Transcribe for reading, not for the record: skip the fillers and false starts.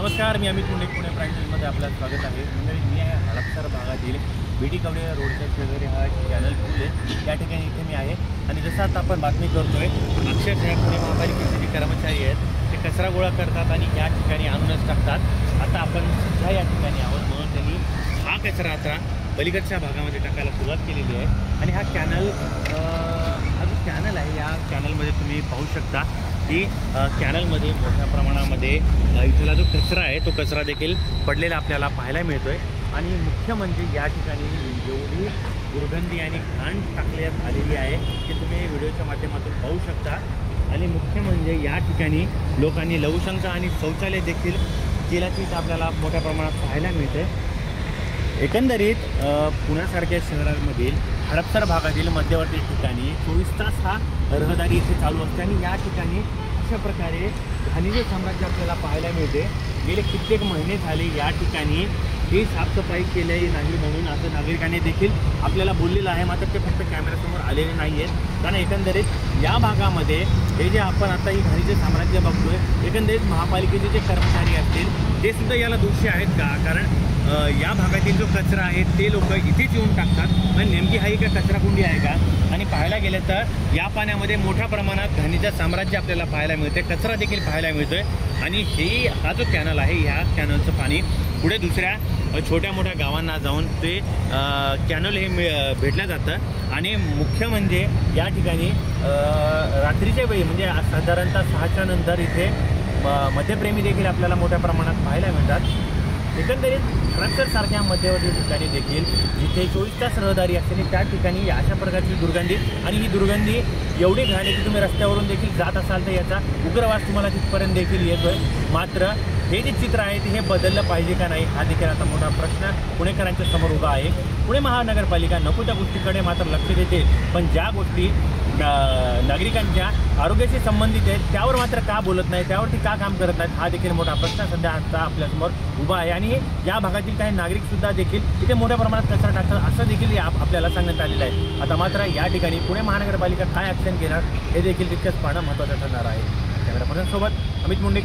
नमस्कार, मी अमित मुंडे, पुणे प्राईम न्यूजमध्ये आपलं स्वागत आहे. मंडळी, मी आहे हडपसर भागातील बीटी कवडे रोडच्या शेजारी हा चॅनल पूल आहे. त्या ठिकाणी इथे मी आहे आणि जसं आता आपण बातमी करतोय, अक्षरशः पुणे महापालिकेचे जे कर्मचारी आहेत ते कचरा गोळा करतात आणि या ठिकाणी आणूनच टाकतात. आता आपण सध्या या ठिकाणी आहोत म्हणून त्यांनी हा कचरा आता पलीकडच्या भागामध्ये टाकायला सुरुवात केलेली आहे. आणि हा चॅनल हा जो चॅनल आहे, या चॅनलमध्ये तुम्ही पाहू शकता की कॅनलमध्ये मोठ्या प्रमाणामध्ये इथला जो कचरा आहे तो कचरा देखील पडलेला आपल्याला पाहायला मिळतो आहे. आणि मुख्य म्हणजे या ठिकाणी एवढी दुर्गंधी आणि घाण टाकण्यात आलेली आहे की तुम्ही व्हिडिओच्या माध्यमातून पाहू शकता. आणि मुख्य म्हणजे या ठिकाणी लोकांनी लवशंका आणि शौचालय देखील केल्याचीच आपल्याला मोठ्या प्रमाणात पाहायला मिळते. एकंदरीत पुण्यासारख्या शहरांमधील हडपसर भागातील मध्यवर्ती ठिकाणी 24 तास हा रहदारी इथे चालू असते आणि या ठिकाणी अशा प्रकारे घाणीचे साम्राज्य आपल्याला पाहायला मिळते. गेले कित्येक महिने झाले या ठिकाणी ही साफसफाई केलेली नाही म्हणून असं नागरिकांनी देखील आपल्याला बोललेलं आहे. मात्र ते फक्त कॅमेऱ्यासमोर आलेले नाही आहेत, कारण एकंदरीत या भागामध्ये हे जे आपण आता ही घाणीचे साम्राज्य बघतोय, एकंदरीत महापालिकेचे जे कर्मचारी असतील ते सुद्धा याला दोषी आहेत का? कारण या भागातील जो कचरा आहे ते लोक इथेच येऊन टाकतात. पण नेमकी हा का कचराकुंडी आहे का? आणि पाहायला गेलं तर या पाण्यामध्ये मोठ्या प्रमाणात घाणीचं साम्राज्य आपल्याला पाहायला मिळते, कचरा देखील पाहायला मिळतोय. आणि हा जो कॅनल आहे, ह्या कॅनलचं पाणी पुढे दुसऱ्या छोट्या मोठ्या गावांना जाऊन ते कॅनल हे भेटलं जातं. आणि मुख्य म्हणजे या ठिकाणी रात्रीच्या वेळी म्हणजे साधारणतः 6च्या नंतर इथे मद्यप्रेमी देखील आपल्याला मोठ्या प्रमाणात पाहायला मिळतात. एकंदरीत हडपसरसारख्या मध्यवर्ती ठिकाणी देखील जिथे 24 तास रहदारी असते त्या ठिकाणी अशा प्रकारची दुर्गंधी, आणि ही दुर्गंधी एवढी घाण आहे की तुम्ही रस्त्यावरून देखील जात असाल तर याचा उग्रवास तुम्हाला तिथपर्यंत देखील येतोय. मात्र हे जे चित्र आहे ते हे बदललं पाहिजे का नाही, हा देखील आता मोठा प्रश्न पुणेकरांच्या समोर उभा आहे. पुणे महानगरपालिका नको त्या गोष्टीकडे मात्र लक्ष देते, पण ज्या गोष्टी नागरिकांच्या आरोग्याशी संबंधित आहेत त्यावर मात्र का बोलत नाही, त्यावरती का काम करत नाहीत, हा देखील मोठा प्रश्न सध्या आता आपल्यासमोर उभा आहे. आणि या भागातील काही नागरिकसुद्धा देखील इथे मोठ्या प्रमाणात कचरा टाकतात असं देखील आपल्याला सांगण्यात आलेलं आहे. आता मात्र या ठिकाणी पुणे महानगरपालिका काय ॲक्शन घेणार हे देखील तितकंच पाहणं महत्त्वाचं ठरणार आहे. कॅमेरा पर्सनसोबत अमित मुंडे.